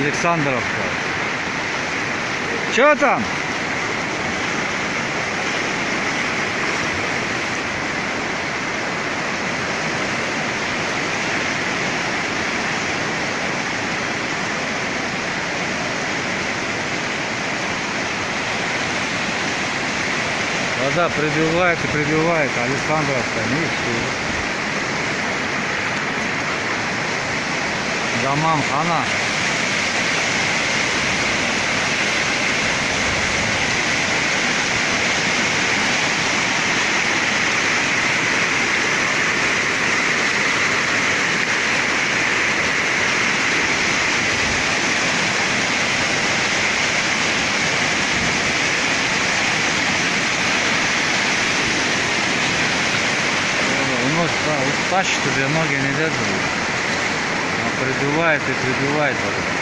Александровка. Чё там? Вода прибивает и прибивает, Александровка, ну и все. Домам хана. Тащит, тебе ноги не держат. Прибивает и прибивает вода.